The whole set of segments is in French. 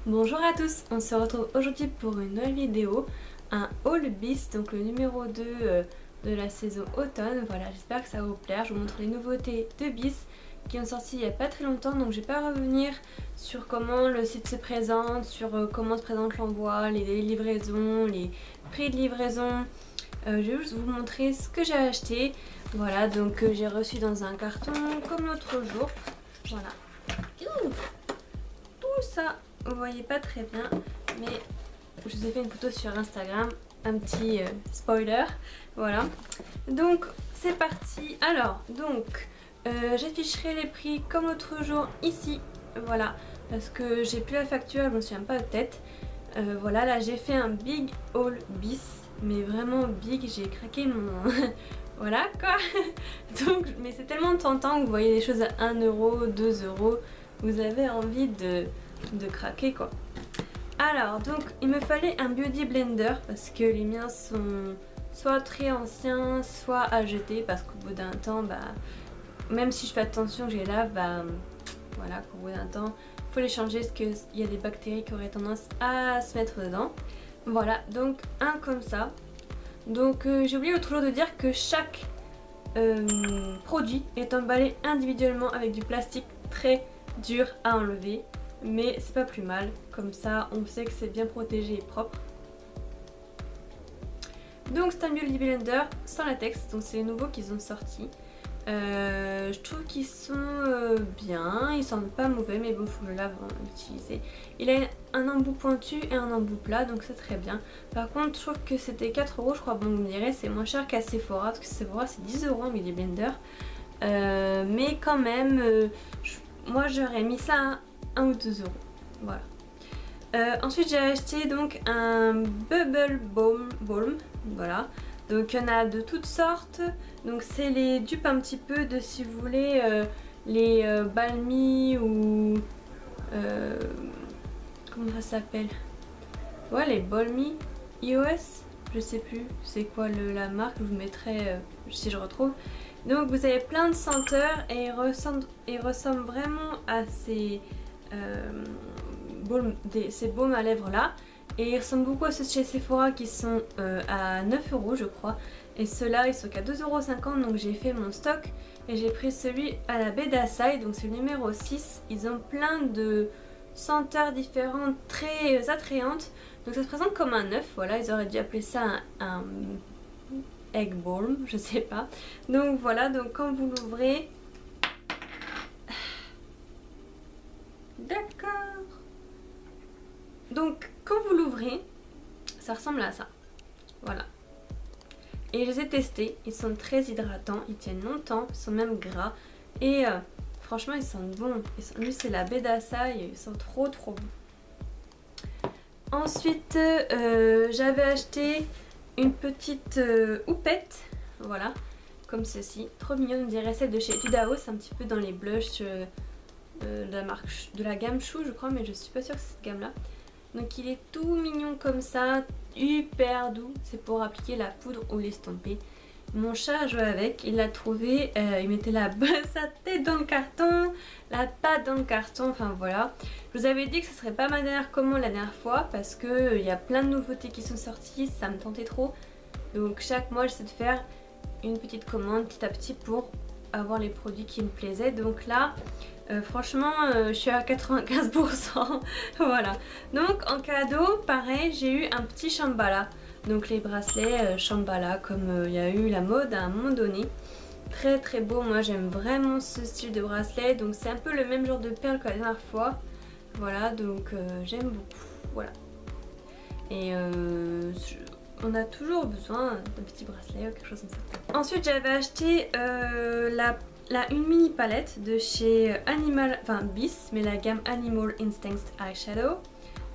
Bonjour à tous, on se retrouve aujourd'hui pour une nouvelle vidéo, un haul bis, donc le numéro 2 de la saison automne. Voilà, j'espère que ça va vous plaire. Je vous montre les nouveautés de bis qui ont sorti il n'y a pas très longtemps, donc je vais pas revenir sur comment le site se présente, sur comment se présente l'envoi, les délais de livraison, les prix de livraison. Je vais juste vous montrer ce que j'ai acheté. Voilà, donc j'ai reçu dans un carton comme l'autre jour. Voilà. Tout ça, vous voyez pas très bien, mais je vous ai fait une photo sur Instagram, un petit spoiler, voilà. Donc c'est parti. Alors donc j'afficherai les prix comme l'autre jour ici, voilà, parce que j'ai plus la facture, je me souviens pas de tête. Voilà, là j'ai fait un big haul bis, mais vraiment big, j'ai craqué mon voilà quoi. Donc mais c'est tellement tentant que vous voyez des choses à 1 euro, 2 euros, vous avez envie de craquer quoi. Alors donc il me fallait un beauty blender parce que les miens sont soit très anciens, soit à jeter, parce qu'au bout d'un temps, bah, même si je fais attention que je les lave, bah voilà, qu'au bout d'un temps il faut les changer parce qu'il y a des bactéries qui auraient tendance à se mettre dedans. Voilà, donc un comme ça. Donc j'ai oublié l'autre jour de dire que chaque produit est emballé individuellement avec du plastique très dur à enlever, mais c'est pas plus mal, comme ça on sait que c'est bien protégé et propre. Donc c'est un beauty blender sans latex, donc c'est les nouveaux qu'ils ont sortis. Je trouve qu'ils sont bien, ils semblent pas mauvais, mais bon, faut que je lave avant d'utiliser. Il a un embout pointu et un embout plat, donc c'est très bien. Par contre, je trouve que c'était 4 euros, je crois. Bon, vous me direz, c'est moins cher qu'à Sephora, parce que Sephora c'est 10 euros en beauty blender. Mais quand même, moi j'aurais mis ça à 1 ou 2 euros. Voilà. Ensuite, j'ai acheté donc un Bubble Balm, voilà. Donc il y en a de toutes sortes, donc c'est les dupes un petit peu de, si vous voulez, les Balmy ou comment ça s'appelle, ouais, les Balmy iOS, je sais plus c'est quoi la marque, je vous mettrai si je retrouve. Donc vous avez plein de senteurs et ils ressemblent vraiment à ces baumes à lèvres là. Et ils ressemblent beaucoup à ceux de chez Sephora qui sont à 9 euros je crois. Et ceux-là ils sont qu'à 2,50 €, donc j'ai fait mon stock. Et j'ai pris celui à la baie d'Assai, donc c'est le numéro 6. Ils ont plein de senteurs différentes, très attrayantes. Donc ça se présente comme un œuf, voilà, ils auraient dû appeler ça un egg balm, je sais pas. Donc voilà, donc quand vous l'ouvrez... D'accord. Donc quand vous l'ouvrez, ça ressemble à ça. Voilà. Et je les ai testés, ils sont très hydratants, ils tiennent longtemps, ils sont même gras. Et franchement ils sentent bon. Lui c'est la baie d'Assai, ils sont trop bons. Ensuite j'avais acheté une petite houppette, voilà, comme ceci. Trop mignonne, on dirait celle de chez Tudao, c'est un petit peu dans les blushs de la marque, de la gamme Chou je crois, mais je suis pas sûre que c'est cette gamme là. Donc il est tout mignon comme ça, hyper doux, c'est pour appliquer la poudre ou l'estomper. Mon chat a joué avec, il l'a trouvé, il mettait sa tête dans le carton, la patte dans le carton, enfin voilà. Je vous avais dit que ce serait pas ma dernière commande la dernière fois parce que il y a plein de nouveautés qui sont sorties, ça me tentait trop. Donc chaque mois j'essaie de faire une petite commande petit à petit pour avoir les produits qui me plaisaient. Donc là franchement je suis à 95%. Voilà. Donc en cadeau pareil j'ai eu un petit Shambhala, donc les bracelets Shambhala comme il y a eu la mode à un moment donné. Très beau, moi j'aime vraiment ce style de bracelet, donc c'est un peu le même genre de perles que la dernière fois. Voilà, donc j'aime beaucoup, voilà. Et on a toujours besoin d'un petit bracelet ou quelque chose comme ça. Ensuite j'avais acheté une mini palette de chez Bis, mais la gamme Animal Instincts Eyeshadow.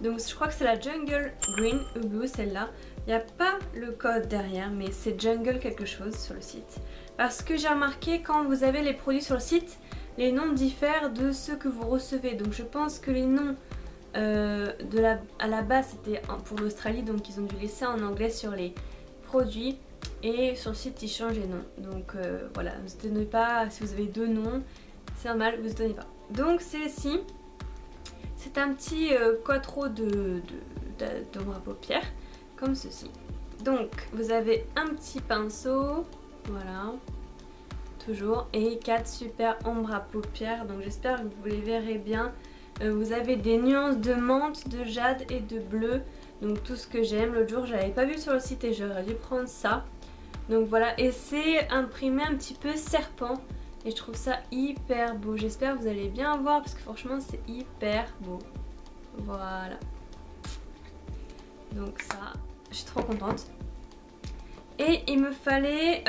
Donc je crois que c'est la Jungle Green ou Blue, celle-là. Il n'y a pas le code derrière, mais c'est Jungle quelque chose sur le site. Parce que j'ai remarqué quand vous avez les produits sur le site, les noms diffèrent de ceux que vous recevez. Donc je pense que les noms à la base c'était pour l'Australie, donc ils ont dû laisser en anglais sur les produits. Et sur le site ils changent les noms. Donc voilà, ne vous étonnez pas si vous avez deux noms, c'est normal, vous étonnez pas. Donc celle-ci, c'est un petit quattro d'ombre à paupières, comme ceci. Donc vous avez un petit pinceau, voilà, toujours, et 4 super ombres à paupières, donc j'espère que vous les verrez bien. Vous avez des nuances de menthe, de jade et de bleu, donc tout ce que j'aime. L'autre jour je l'avais pas vu sur le site et j'aurais dû prendre ça. Donc voilà, et c'est imprimé un petit peu serpent et je trouve ça hyper beau. J'espère que vous allez bien voir parce que franchement c'est hyper beau. Voilà. Donc ça, je suis trop contente. Et il me fallait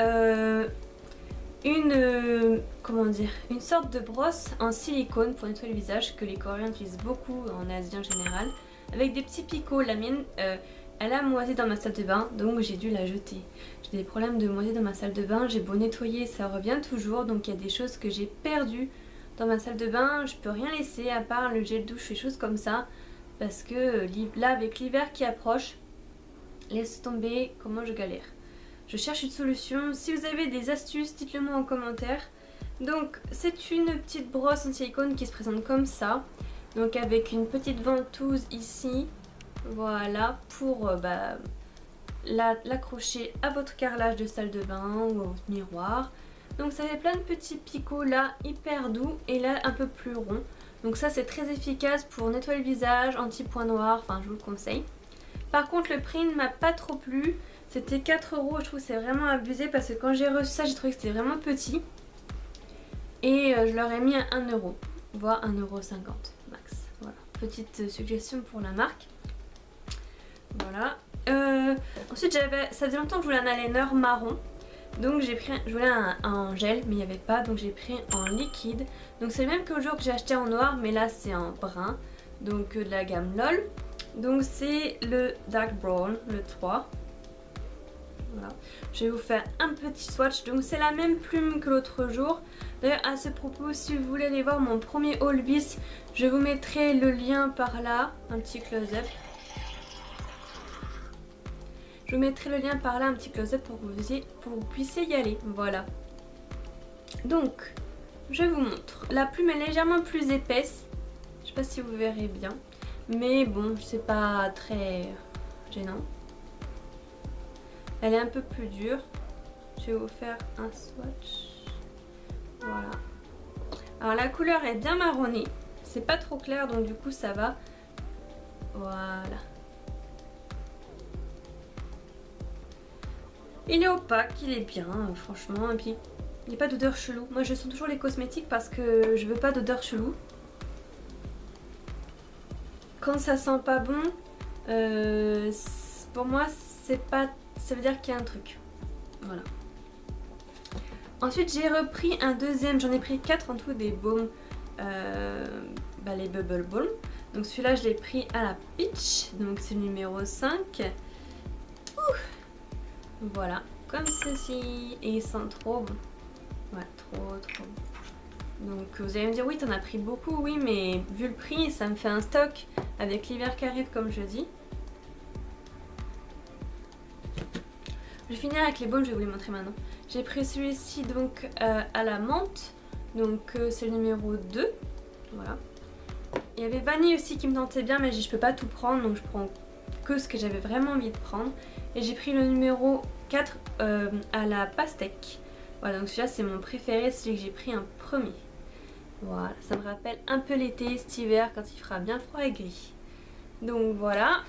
une sorte de brosse en silicone pour nettoyer le visage que les Coréens utilisent beaucoup en Asie en général, avec des petits picots. La mienne, elle a moisi dans ma salle de bain, donc j'ai dû la jeter. J'ai des problèmes de moisi dans ma salle de bain, j'ai beau nettoyer, ça revient toujours, donc il y a des choses que j'ai perdues dans ma salle de bain. Je peux rien laisser à part le gel douche et choses comme ça, parce que là avec l'hiver qui approche, laisse tomber comment je galère. Je cherche une solution. Si vous avez des astuces, dites-le moi en commentaire. Donc c'est une petite brosse en silicone qui se présente comme ça. Donc avec une petite ventouse ici. Voilà, pour l'accrocher à votre carrelage de salle de bain ou à votre miroir. Donc ça fait plein de petits picots là, hyper doux, et là un peu plus rond. Donc ça c'est très efficace pour nettoyer le visage, anti-point noir, enfin je vous le conseille. Par contre le prix ne m'a pas trop plu. C'était 4 €, je trouve que c'est vraiment abusé parce que quand j'ai reçu ça, j'ai trouvé que c'était vraiment petit. Et je leur ai mis à 1 €, voire 1,50 € max. Voilà, petite suggestion pour la marque. Voilà. Ensuite, ça faisait longtemps que je voulais un eyeliner marron. Donc je voulais un gel, mais il n'y avait pas, donc j'ai pris en liquide. Donc c'est le même que le jour que j'ai acheté en noir, mais là c'est en brun. Donc de la gamme LOL. Donc c'est le Dark Brown, le 3. Voilà. Je vais vous faire un petit swatch. Donc c'est la même plume que l'autre jour. D'ailleurs à ce propos, si vous voulez aller voir mon premier haul bis, je vous mettrai le lien par là. Un petit close-up. Je vous mettrai le lien par là, un petit close-up pour que vous puissiez y aller. Voilà. Donc je vous montre. La plume est légèrement plus épaisse. Je sais pas si vous verrez bien. Mais bon, c'est pas très gênant. Elle est un peu plus dure. Je vais vous faire un swatch. Voilà. Alors la couleur est bien marronnée. C'est pas trop clair donc du coup ça va. Voilà. Il est opaque, il est bien franchement. Et puis il n'y a pas d'odeur chelou. Moi je sens toujours les cosmétiques parce que je veux pas d'odeur chelou. Quand ça sent pas bon, pour moi c'est pas... Ça veut dire qu'il y a un truc. Voilà. Ensuite j'ai repris un deuxième. J'en ai pris 4 en tout des baumes. Les Bubble Balm. Donc celui-là je l'ai pris à la Peach. Donc c'est le numéro 5. Voilà. Comme ceci. Et il sent trop bon. Ouais, trop bon. Donc vous allez me dire oui t'en as pris beaucoup. Oui mais vu le prix ça me fait un stock avec l'hiver qui arrive comme je dis. Je vais finir avec les baumes, je vais vous les montrer maintenant. J'ai pris celui-ci donc à la menthe, donc c'est le numéro 2, voilà. Il y avait vanille aussi qui me tentait bien mais je peux pas tout prendre donc je prends que ce que j'avais vraiment envie de prendre. Et j'ai pris le numéro 4 à la pastèque. Voilà, donc celui-là c'est mon préféré, celui que j'ai pris en premier. Voilà, ça me rappelle un peu l'été, cet hiver quand il fera bien froid et gris. Donc voilà,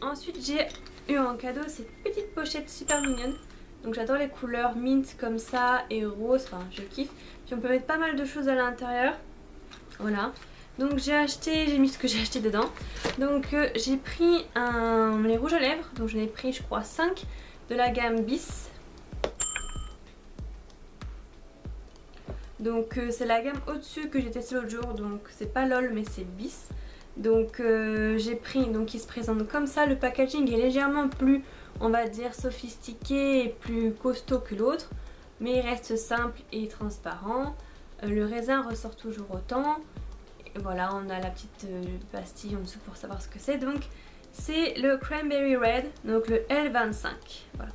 ensuite j'ai eu en cadeau cette petite pochette super mignonne. Donc j'adore les couleurs mint comme ça et rose, enfin je kiffe. Puis on peut mettre pas mal de choses à l'intérieur. Voilà. Donc j'ai mis ce que j'ai acheté dedans. Donc j'ai pris les rouges à lèvres. Donc j'en ai pris je crois 5 de la gamme Bis. Donc c'est la gamme au-dessus que j'ai testé l'autre jour. Donc c'est pas LOL mais c'est Bis. Donc j'ai pris, donc il se présente comme ça. Le packaging est légèrement plus, on va dire, sophistiqué et plus costaud que l'autre. Mais il reste simple et transparent. Le raisin ressort toujours autant. Et voilà, on a la petite pastille en dessous pour savoir ce que c'est. Donc c'est le Cranberry Red, donc le L25. Voilà.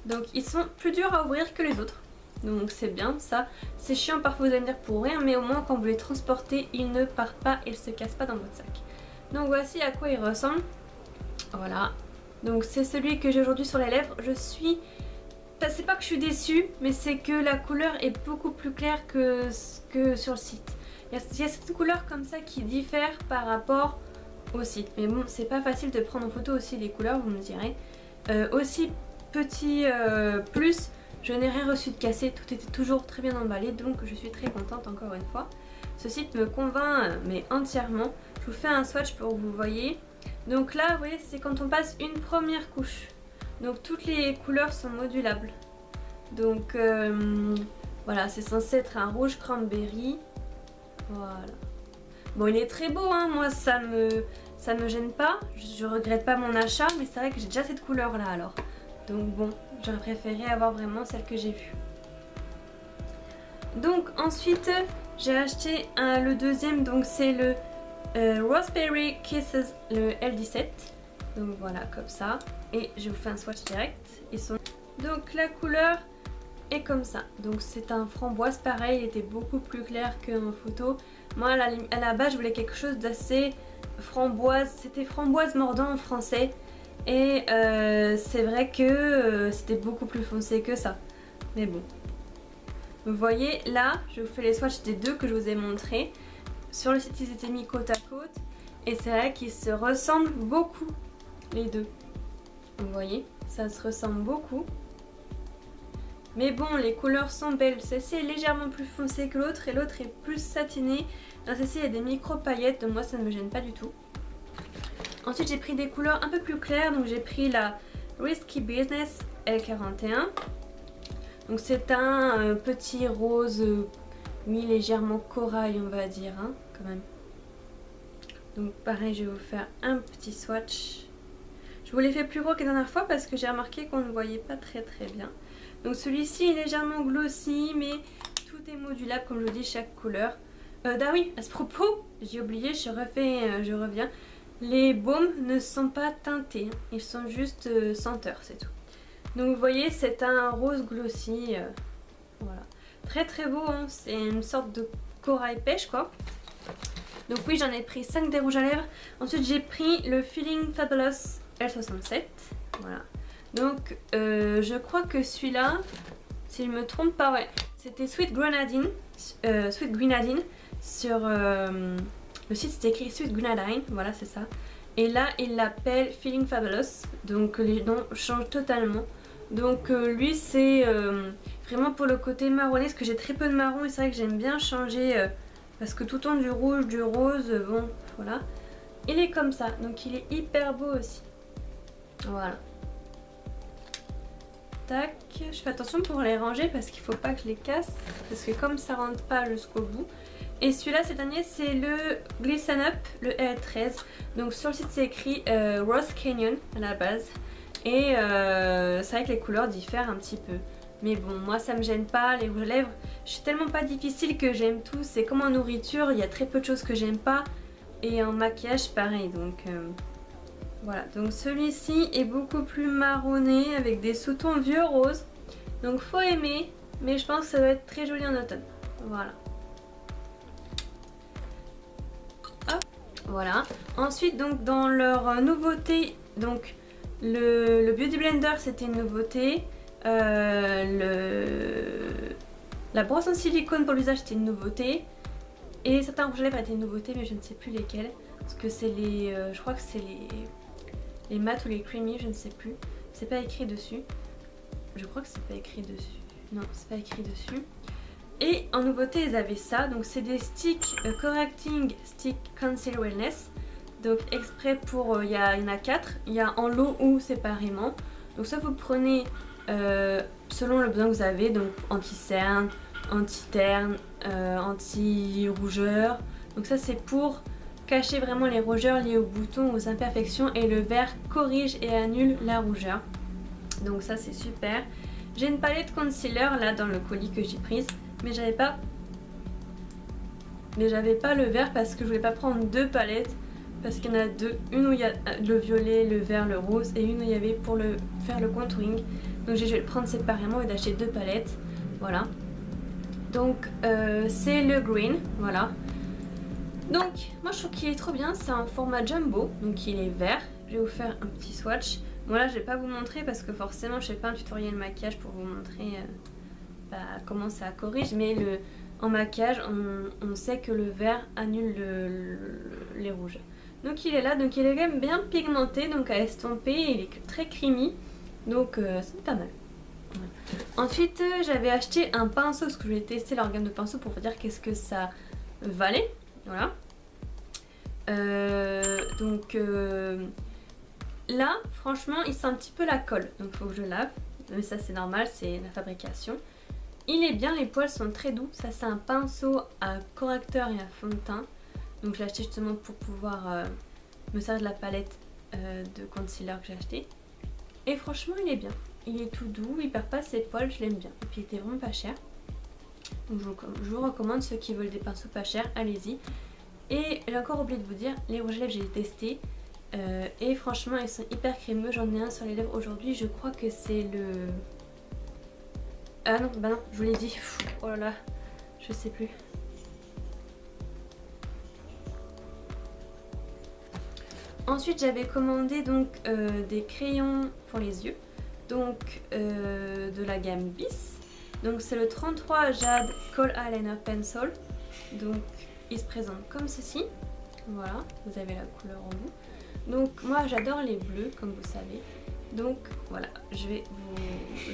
Donc ils sont plus durs à ouvrir que les autres. donc c'est bien ça. C'est chiant parfois, vous allez me dire pour rien, mais au moins quand vous les transportez, ils ne partent pas et ils se cassent pas dans votre sac. Donc voici à quoi il ressemble. Voilà, donc c'est celui que j'ai aujourd'hui sur les lèvres. Je suis... C'est pas que je suis déçue, mais c'est que la couleur est beaucoup plus claire que sur le site. Il y a cette couleur comme ça qui diffère par rapport au site. Mais bon, c'est pas facile de prendre en photo aussi les couleurs, vous me direz. Aussi petit plus, je n'ai rien reçu de cassé, tout était toujours très bien emballé, donc je suis très contente encore une fois. Ce site me convainc mais entièrement. Je vous fais un swatch pour que vous voyez. Donc là, vous voyez, c'est quand on passe une première couche. Donc toutes les couleurs sont modulables. Donc voilà, c'est censé être un rouge cranberry. Voilà. Bon, il est très beau, hein. Moi ça me gêne pas. Je regrette pas mon achat, mais c'est vrai que j'ai déjà cette couleur là alors. Donc bon, j'aurais préféré avoir vraiment celle que j'ai vue. Donc ensuite, j'ai acheté le deuxième, donc c'est le Raspberry Kisses, le L17. Donc voilà, comme ça. Et je vous fais un swatch direct. Donc la couleur est comme ça. Donc c'est un framboise pareil, il était beaucoup plus clair qu'en photo. Moi à la base je voulais quelque chose d'assez framboise. C'était framboise mordant en français. Et c'est vrai que c'était beaucoup plus foncé que ça. Mais bon. Vous voyez là, je vous fais les swatchs des deux que je vous ai montrés. Sur le site ils étaient mis côte à côte. Et c'est vrai qu'ils se ressemblent beaucoup les deux. Vous voyez, ça se ressemble beaucoup. Mais bon, les couleurs sont belles. Celle-ci est légèrement plus foncée que l'autre et l'autre est plus satinée. Dans celle-ci, il y a des micro paillettes, donc moi ça ne me gêne pas du tout. Ensuite, j'ai pris des couleurs un peu plus claires. Donc j'ai pris la Risky Business L41. Donc c'est un petit rose, oui, légèrement corail, on va dire, hein, quand même. Donc pareil, je vais vous faire un petit swatch. Je vous l'ai fait plus gros que la dernière fois parce que j'ai remarqué qu'on ne voyait pas très bien. Donc celui-ci est légèrement glossy, mais tout est modulable comme je vous dis, chaque couleur. Ah oui, à ce propos, j'ai oublié, je reviens. Les baumes ne sont pas teintés, ils sont juste senteurs, c'est tout. Donc vous voyez, c'est un rose glossy, voilà. Très beau, hein. C'est une sorte de corail pêche quoi. Donc oui, j'en ai pris 5 des rouges à lèvres. Ensuite j'ai pris le Feeling Fabulous L67, voilà. Donc je crois que celui-là, si je me trompe pas, ouais, c'était Sweet Grenadine sur le site, c'était écrit Sweet Grenadine, voilà c'est ça. Et là il l'appelle Feeling Fabulous, donc les noms changent totalement. Donc lui c'est vraiment pour le côté marronné, parce que j'ai très peu de marron et c'est vrai que j'aime bien changer parce que tout le temps du rouge, du rose, bon voilà. Il est comme ça, donc il est hyper beau aussi. Voilà. Tac, je fais attention pour les ranger parce qu'il faut pas que je les casse, parce que comme ça rentre pas jusqu'au bout. Et celui-là, cette année, c'est le Glisten Up, le L13. Donc sur le site, c'est écrit Rose Canyon à la base. Et c'est vrai que les couleurs diffèrent un petit peu. Mais bon, moi ça me gêne pas, les rouges à lèvres, je suis tellement pas difficile que j'aime tout. C'est comme en nourriture, il y a très peu de choses que j'aime pas. Et en maquillage, pareil, donc... Voilà, donc celui-ci est beaucoup plus marronné avec des sous-tons vieux roses. Donc faut aimer, mais je pense que ça va être très joli en automne. Voilà. Hop, voilà. Ensuite, donc dans leur nouveauté, donc le Beauty Blender c'était une nouveauté. La brosse en silicone pour le visage c'était une nouveauté. Et certains rouges à lèvres étaient une nouveauté, mais je ne sais plus lesquels. Parce que c'est les... je crois que c'est les mat ou les creamy, je ne sais plus. C'est pas écrit dessus. Je crois que c'est pas écrit dessus. Non, c'est pas écrit dessus. Et en nouveauté, ils avaient ça. Donc c'est des sticks Correcting Stick Conceal Wellness. Donc exprès pour... il y en a 4. Il y a en lot ou séparément. Donc ça vous prenez selon le besoin que vous avez. Donc anti-cerne, anti-terne, anti-rougeur. Donc ça c'est pour... cacher vraiment les rougeurs liées aux boutons, aux imperfections, et le vert corrige et annule la rougeur. Donc ça c'est super. J'ai une palette concealer là dans le colis que j'ai prise, mais j'avais pas le vert parce que je voulais pas prendre deux palettes, parce qu'il y en a deux, une où il y a le violet, le vert, le rose, et une où il y avait pour faire le contouring. Donc j'ai dû le prendre séparément et d'acheter deux palettes. Voilà. Donc c'est le green, voilà. Donc moi je trouve qu'il est trop bien, c'est un format jumbo, donc il est vert. Je vais vous faire un petit swatch. Bon là je vais pas vous montrer parce que forcément je fais pas un tutoriel maquillage pour vous montrer comment ça corrige, mais en maquillage on sait que le vert annule les rouges. Donc il est là, donc il est quand même bien pigmenté, donc à estomper, il est très creamy, donc c'est pas mal. Ensuite j'avais acheté un pinceau parce que je voulais tester leur gamme de pinceaux pour vous dire qu'est-ce que ça valait. Voilà. Là franchement il sent un petit peu la colle, donc il faut que je lave, mais ça c'est normal, c'est la fabrication. Il est bien, les poils sont très doux. Ça c'est un pinceau à correcteur et à fond de teint, donc je l'ai acheté justement pour pouvoir me servir de la palette de concealer que j'ai acheté. Et franchement il est bien, il est tout doux, il perd pas ses poils, je l'aime bien. Et puis il était vraiment pas cher, donc je vous recommande, ceux qui veulent des pinceaux pas chers, allez-y. Et j'ai encore oublié de vous dire, les rouges à lèvres j'ai testé et franchement ils sont hyper crémeux. J'en ai un sur les lèvres aujourd'hui, je crois que c'est le... Ah non, bah non, je vous l'ai dit, oh là là, je sais plus. Ensuite j'avais commandé donc des crayons pour les yeux, donc de la gamme Bis. Donc c'est le 33 Jade Kohl Eyeliner Pencil. Donc il se présente comme ceci. Voilà, vous avez la couleur en vous. Donc moi j'adore les bleus comme vous savez. Donc voilà, je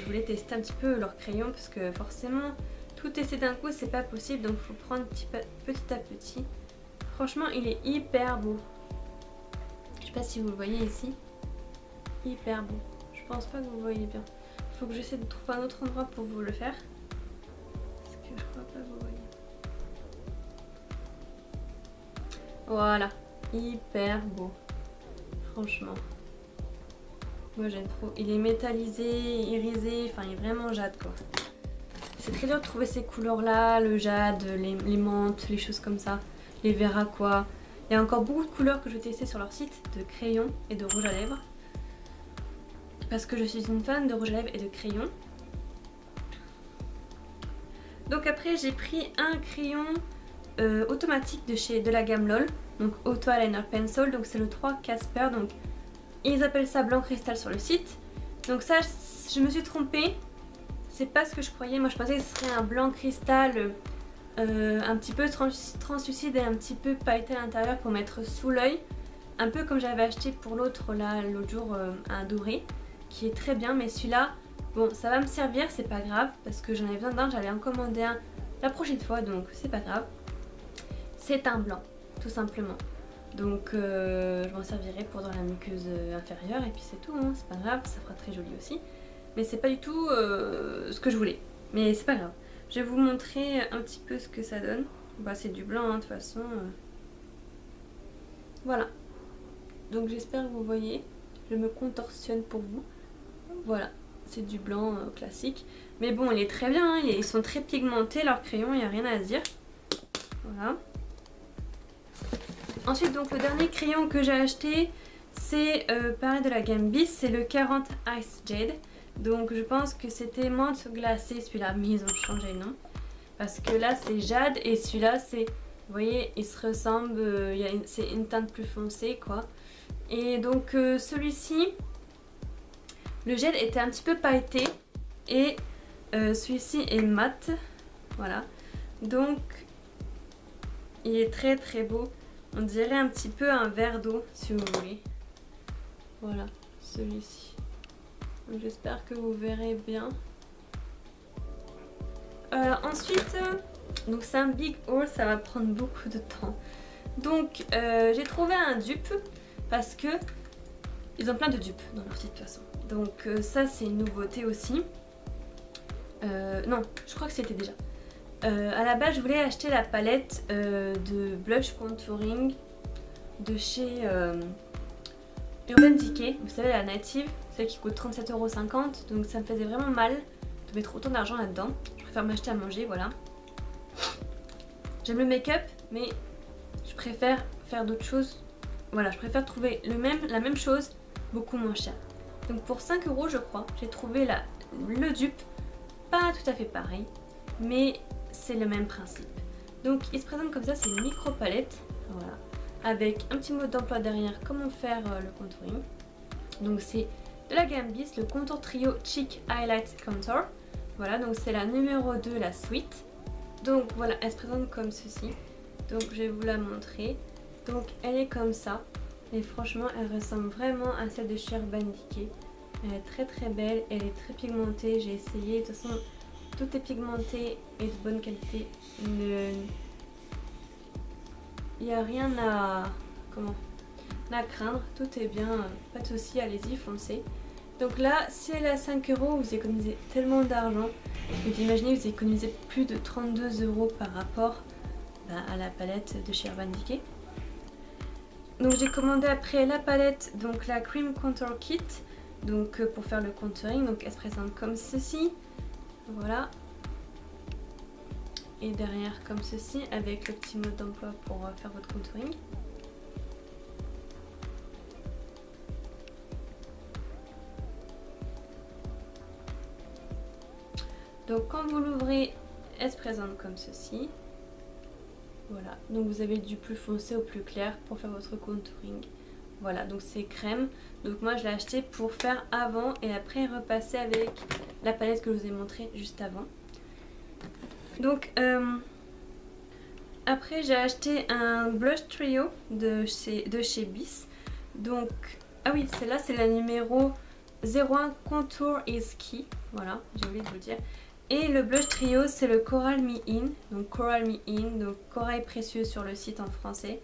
voulais tester un petit peu leurs crayons parce que forcément tout tester d'un coup c'est pas possible, donc il faut prendre petit à petit. Franchement il est hyper beau. Je sais pas si vous le voyez ici. Hyper beau. Je pense pas que vous voyez bien. Il faut que j'essaie de trouver un autre endroit pour vous le faire. Parce que je crois pas que vous voyez. Voilà. Hyper beau. Franchement. Moi j'aime trop. Il est métallisé, irisé. Enfin il est vraiment jade quoi. C'est très dur de trouver ces couleurs là. Le jade, les menthes, les choses comme ça. Les verts aqua. Il y a encore beaucoup de couleurs que je vais tester sur leur site de crayons et de rouge à lèvres. Parce que je suis une fan de rouge à lèvres et de crayons. Donc après j'ai pris un crayon automatique de la gamme LOL. Donc Auto Eyeliner Pencil. Donc c'est le 3 Casper. Donc ils appellent ça blanc cristal sur le site. Donc ça je me suis trompée. C'est pas ce que je croyais. Moi je pensais que ce serait un blanc cristal un petit peu translucide et un petit peu pailleté à l'intérieur pour mettre sous l'œil. Un peu comme j'avais acheté pour l'autre là l'autre jour, un doré qui est très bien, mais celui-là bon ça va me servir, c'est pas grave parce que j'en avais besoin d'un, j'allais en commander un la prochaine fois, donc c'est pas grave. C'est un blanc tout simplement, donc je m'en servirai pour dans la muqueuse inférieure et puis c'est tout, hein. C'est pas grave, ça fera très joli aussi, mais c'est pas du tout ce que je voulais, mais c'est pas grave. Je vais vous montrer un petit peu ce que ça donne. Bah, c'est du blanc hein, de toute façon. Voilà. Donc j'espère que vous voyez. Je me contorsionne pour vous. Voilà. C'est du blanc classique. Mais bon, il est très bien. Hein. Ils sont très pigmentés, leurs crayons. Il n'y a rien à dire. Voilà. Ensuite, donc le dernier crayon que j'ai acheté, c'est pareil de la gamme Bis. C'est le 40 Ice Jade. Donc je pense que c'était menthe glacée celui-là, mais ils ont changé le nom. Parce que là c'est jade et celui-là c'est... Vous voyez, ils se ressemblent, c'est une teinte plus foncée quoi. Et donc celui-ci, le gel était un petit peu pailleté et celui-ci est mat. Voilà. Donc il est très très beau. On dirait un petit peu un verre d'eau si vous voulez. Voilà, celui-ci. J'espère que vous verrez bien. Ensuite, donc c'est un big haul, ça va prendre beaucoup de temps. Donc j'ai trouvé un dupe parce que ils ont plein de dupes dans leur site de toute façon. Donc ça c'est une nouveauté aussi. Non, je crois que c'était déjà. À la base je voulais acheter la palette de blush contouring de chez Urban Decay. Vous savez la native. Celle qui coûte 37,50 €, donc ça me faisait vraiment mal de mettre autant d'argent là-dedans. Je préfère m'acheter à manger, voilà. J'aime le make-up, mais je préfère faire d'autres choses. Voilà, je préfère trouver la même chose, beaucoup moins cher. Donc pour 5 € je crois, j'ai trouvé le dupe, pas tout à fait pareil, mais c'est le même principe. Donc il se présente comme ça, c'est une micro palette, voilà, avec un petit mode d'emploi derrière, comment faire le contouring. Donc c'est de la gamme Bis, le contour trio Cheek Highlight Contour. Voilà, donc c'est la numéro 2, la suite. Donc voilà, elle se présente comme ceci. Donc je vais vous la montrer. Donc elle est comme ça. Et franchement, elle ressemble vraiment à celle de chez Urban Decay. Elle est très très belle, elle est très pigmentée. J'ai essayé, de toute façon, tout est pigmenté et de bonne qualité. Il n'y a rien à craindre, tout est bien, pas de soucis, allez-y, foncez. Donc là, si elle est à 5 euros, vous économisez tellement d'argent. Vous imaginez, vous économisez plus de 32 € par rapport à la palette de chez Urban Decay. Donc j'ai commandé après la palette, donc la Cream Contour Kit, donc pour faire le contouring. Donc elle se présente comme ceci, voilà. Et derrière comme ceci, avec le petit mode d'emploi pour faire votre contouring. Donc quand vous l'ouvrez, elle se présente comme ceci. Voilà, donc vous avez du plus foncé au plus clair pour faire votre contouring. Voilà, donc c'est crème. Donc moi je l'ai acheté pour faire avant et après repasser avec la palette que je vous ai montré juste avant. Donc après j'ai acheté un blush trio de chez Bis. Donc, ah oui, celle-là c'est la numéro 01 Contour is Key. Voilà, j'ai oublié de vous le dire. Et le blush trio c'est le Coral Me In, donc Coral Me In, donc corail précieux sur le site en français.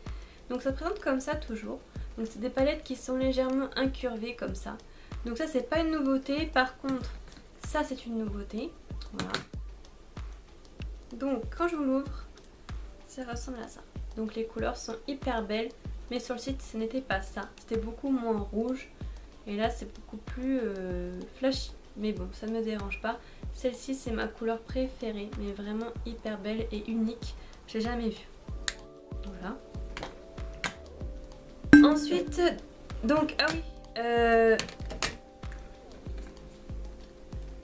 Donc ça se présente comme ça toujours. Donc c'est des palettes qui sont légèrement incurvées comme ça. Donc ça c'est pas une nouveauté, par contre ça c'est une nouveauté. Voilà. Donc quand je vous l'ouvre, ça ressemble à ça. Donc les couleurs sont hyper belles, mais sur le site ce n'était pas ça. C'était beaucoup moins rouge et là c'est beaucoup plus flashy. Mais bon, ça ne me dérange pas. Celle-ci, c'est ma couleur préférée, mais vraiment hyper belle et unique. J'ai jamais vu. Voilà. Ensuite, donc, ah oui,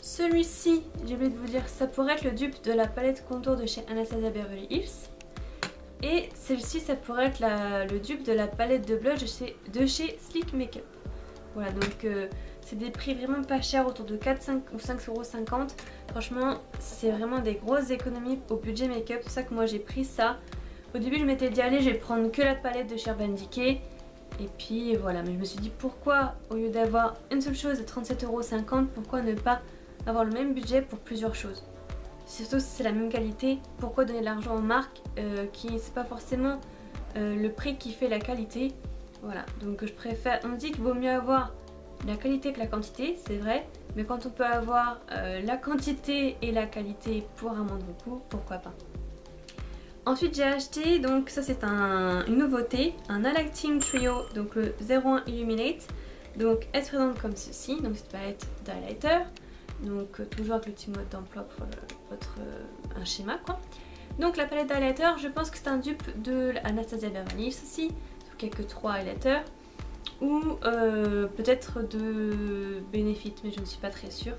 celui-ci, j'ai oublié de vous dire, ça pourrait être le dupe de la palette contour de chez Anastasia Beverly Hills. Et celle-ci, ça pourrait être le dupe de la palette de blush de chez Sleek Makeup. Voilà, donc c'est des prix vraiment pas chers, autour de 4, 5 ou 5,50 €. Franchement, c'est vraiment des grosses économies au budget make-up. C'est pour ça que moi j'ai pris ça. Au début, je m'étais dit, allez, je vais prendre que la palette de chez Urban Decay. Et puis voilà, mais je me suis dit, pourquoi, au lieu d'avoir une seule chose à 37,50 €, pourquoi ne pas avoir le même budget pour plusieurs choses? Surtout si c'est la même qualité, pourquoi donner de l'argent aux marques qui c'est pas forcément le prix qui fait la qualité. Voilà, donc je préfère, on dit qu'il vaut mieux avoir la qualité que la quantité, c'est vrai, mais quand on peut avoir la quantité et la qualité pour un moindre coût, pourquoi pas. Ensuite j'ai acheté, donc ça c'est une nouveauté, un Highlighting Trio, donc le 01 Illuminate. Donc elle se présente comme ceci, donc cette palette d'highlighter, donc toujours avec le petit mode d'emploi pour un schéma quoi. Donc la palette d'highlighter, je pense que c'est un dupe de Anastasia Beverly Hills aussi, quelques 3 highlighters, ou peut-être de Benefit, mais je ne suis pas très sûre.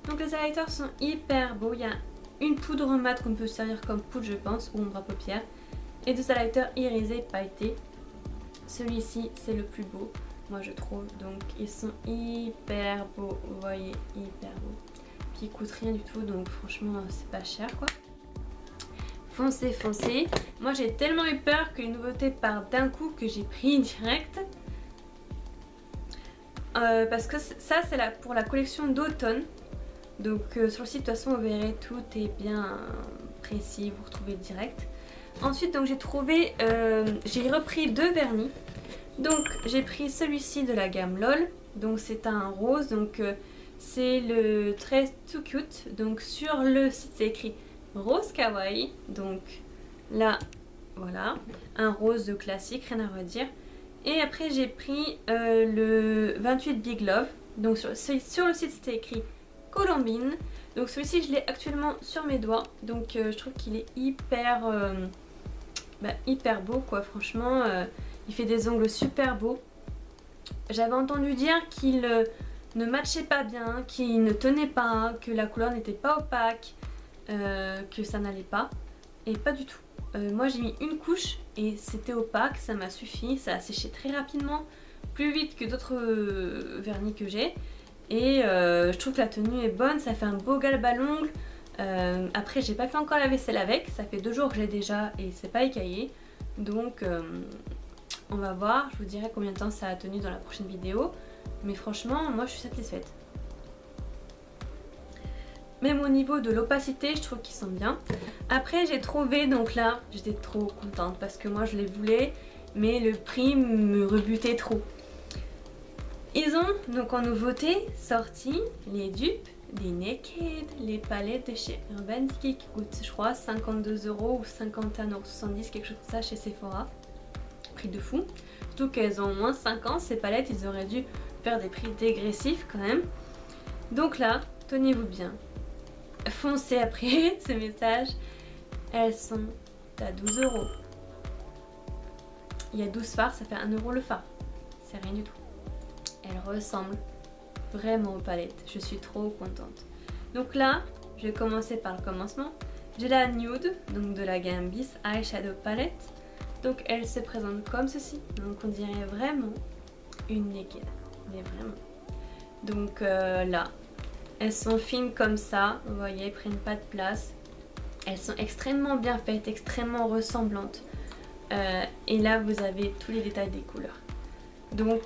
Donc les highlighters sont hyper beaux, il y a une poudre mat qu'on peut servir comme poudre je pense, ou ombre à paupières, et deux highlighters irisés pailletés. Celui-ci c'est le plus beau, moi je trouve, donc ils sont hyper beaux, vous voyez, hyper beaux. Puis ils coûtent rien du tout, donc franchement c'est pas cher quoi. Foncez, foncez. Moi j'ai tellement eu peur que les nouveautés partent d'un coup que j'ai pris direct. Parce que ça c'est pour la collection d'automne. Donc sur le site de toute façon vous verrez, tout est bien précis, vous retrouvez direct. Ensuite donc j'ai repris 2 vernis. Donc j'ai pris celui-ci de la gamme LOL. Donc c'est un rose, donc c'est le très Too Cute. Donc sur le site c'est écrit rose kawaii, donc là voilà, un rose de classique, rien à redire. Et après j'ai pris le 28 Big Love, donc sur le site c'était écrit Colombine. Donc celui-ci je l'ai actuellement sur mes doigts, donc je trouve qu'il est hyper beau quoi, franchement il fait des ongles super beaux. J'avais entendu dire qu'il ne matchait pas bien, qu'il ne tenait pas, que la couleur n'était pas opaque. que ça n'allait pas. Et pas du tout. Moi j'ai mis une couche et c'était opaque, ça m'a suffi, ça a séché très rapidement, plus vite que d'autres vernis que j'ai. Et je trouve que la tenue est bonne, ça fait un beau galbe à l'ongle. Après j'ai pas fait encore la vaisselle avec, ça fait 2 jours que j'ai déjà et c'est pas écaillé. Donc on va voir, je vous dirai combien de temps ça a tenu dans la prochaine vidéo. Mais franchement moi je suis satisfaite. Même au niveau de l'opacité, je trouve qu'ils sont bien. Après j'ai trouvé, donc là j'étais trop contente parce que moi je les voulais, mais le prix me rebutait trop. Ils ont donc en nouveauté sorti les dupes des Naked, les palettes de chez Urban Decay qui coûtent je crois 52 € ou 51,70 €, quelque chose comme ça chez Sephora. Prix de fou. Surtout qu'elles ont au moins 5 ans ces palettes, ils auraient dû faire des prix dégressifs quand même. Donc là, tenez-vous bien. Foncez après ce message. Elles sont à 12 €. Il y a 12 fards, ça fait 1 € le fard. C'est rien du tout. Elles ressemblent vraiment aux palettes. Je suis trop contente. Donc là, je vais commencer par le commencement. J'ai la Nude, donc de la gamme Bis Eyeshadow Palette. Donc elle se présente comme ceci. Donc on dirait vraiment une Naked. Mais vraiment. Donc là, elles sont fines comme ça. Vous voyez, elles prennent pas de place. Elles sont extrêmement bien faites, extrêmement ressemblantes. Et là, vous avez tous les détails des couleurs. Donc,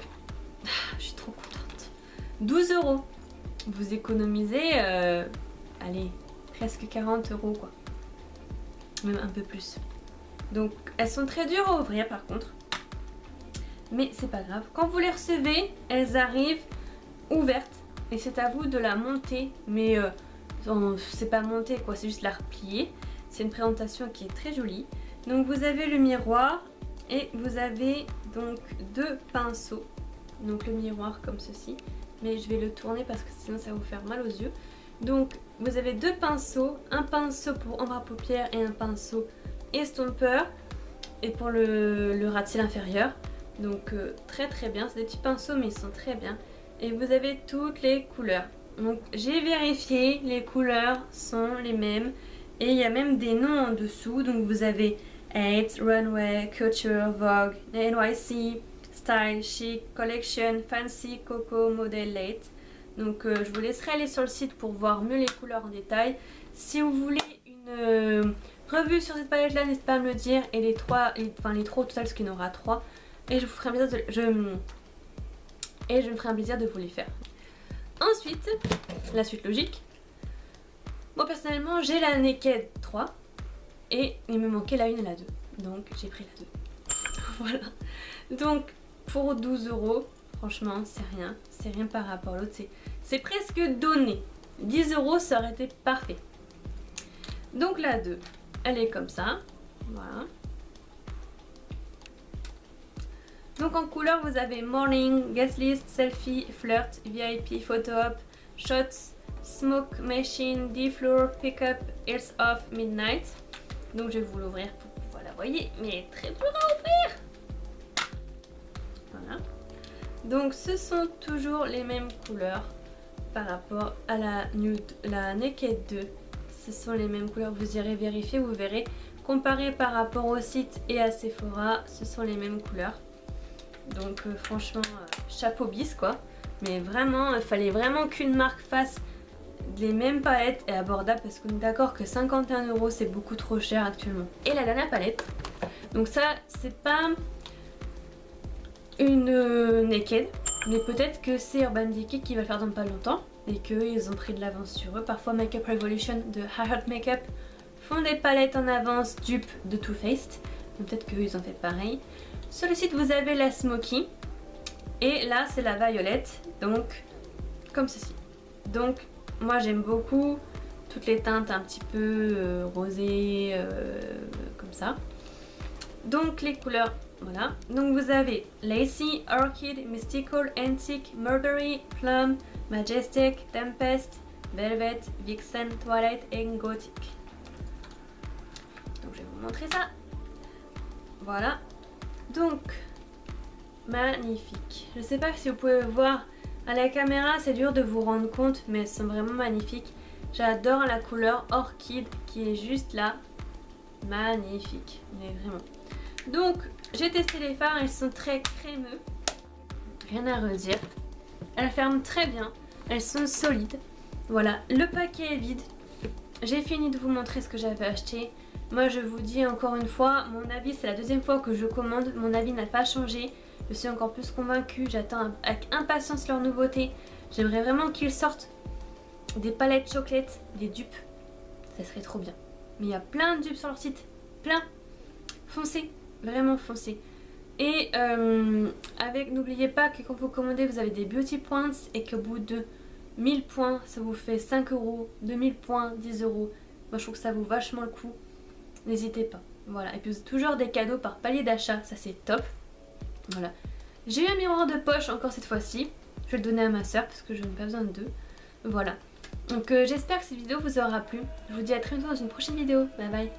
je suis trop contente. 12 €. Vous économisez, allez, presque 40 € quoi. Même un peu plus. Donc, elles sont très dures à ouvrir par contre. Mais c'est pas grave. Quand vous les recevez, elles arrivent ouvertes. Et c'est à vous de la monter. Mais c'est pas monter quoi, c'est juste la replier. C'est une présentation qui est très jolie. Donc vous avez le miroir et vous avez donc 2 pinceaux. Donc le miroir comme ceci. Mais je vais le tourner parce que sinon ça va vous faire mal aux yeux. Donc vous avez 2 pinceaux. Un pinceau pour ombre à paupières et un pinceau estompeur. Et pour le ras-de-cils inférieur. Donc très très bien. C'est des petits pinceaux mais ils sont très bien. Et vous avez toutes les couleurs. Donc j'ai vérifié, les couleurs sont les mêmes. Et il y a même des noms en dessous. Donc vous avez 8, Runway, Couture, Vogue, NYC, Style, Chic, Collection, Fancy, Coco, Model, Late. Donc je vous laisserai aller sur le site pour voir mieux les couleurs en détail. Si vous voulez une revue sur cette palette là, n'hésitez pas à me le dire. Et les 3 au total, parce qu'il y en aura 3. Et je vous ferai un plaisir je me ferai un plaisir de vous les faire. Ensuite, la suite logique. Moi personnellement j'ai la Naked 3 et il me manquait la 1 et la 2. Donc j'ai pris la 2. Voilà. Donc pour 12 €, franchement c'est rien par rapport à l'autre. C'est presque donné. 10 € ça aurait été parfait. Donc la 2, elle est comme ça. Voilà. Donc en couleur vous avez Morning, Guest List, Selfie, Flirt, VIP, Photo Op, Shots, Smoke Machine, D-Floor, Pickup, Ears Off, Midnight. Donc je vais vous l'ouvrir pour pouvoir la voir, mais elle est très dure à ouvrir. Voilà. Donc ce sont toujours les mêmes couleurs par rapport à la Nude, la Naked 2. Ce sont les mêmes couleurs, vous irez vérifier, vous verrez. Comparé par rapport au site et à Sephora, ce sont les mêmes couleurs. Donc franchement, chapeau bis quoi. Mais vraiment, il fallait vraiment qu'une marque fasse les mêmes palettes et abordables parce qu'on est d'accord que 51 € c'est beaucoup trop cher actuellement. Et la dernière palette, donc ça c'est pas une Naked, mais peut-être que c'est Urban Decay qui va le faire dans pas longtemps et qu'ils ont pris de l'avance sur eux. Parfois Makeup Revolution de Heart Makeup font des palettes en avance dupes de Too Faced. Peut-être qu'ils ont fait pareil. Sur le site vous avez la Smoky et là c'est la violette, donc comme ceci. Donc moi j'aime beaucoup toutes les teintes un petit peu rosées comme ça. Donc les couleurs, voilà. Donc vous avez Lacy, Orchid, Mystical, Antique, Mulberry, Plum, Majestic, Tempest, Velvet, Vixen, Twilight et Gothic. Donc je vais vous montrer ça. Voilà. Donc, magnifique. Je sais pas si vous pouvez voir à la caméra, c'est dur de vous rendre compte, mais elles sont vraiment magnifiques. J'adore la couleur orchide qui est juste là. Magnifique, mais vraiment. Donc j'ai testé les fards, ils sont très crémeux. Rien à redire. Elles ferment très bien, elles sont solides. Voilà, le paquet est vide. J'ai fini de vous montrer ce que j'avais acheté. Moi je vous dis encore une fois, mon avis c'est la deuxième fois que je commande. Mon avis n'a pas changé. Je suis encore plus convaincue. J'attends avec impatience leurs nouveautés. J'aimerais vraiment qu'ils sortent des palettes chocolates, des dupes. Ça serait trop bien. Mais il y a plein de dupes sur leur site. Plein. Foncez. Vraiment foncez. Et n'oubliez pas que quand vous commandez, vous avez des beauty points et qu'au bout de 1000 points, ça vous fait 5 euros. 2000 points, 10 euros. Moi, je trouve que ça vaut vachement le coup. N'hésitez pas. Voilà. Et puis, vous avez toujours des cadeaux par palier d'achat. Ça, c'est top. Voilà. J'ai eu un miroir de poche encore cette fois-ci. Je vais le donner à ma soeur parce que je n'ai pas besoin de deux. Voilà. Donc, j'espère que cette vidéo vous aura plu. Je vous dis à très bientôt dans une prochaine vidéo. Bye bye.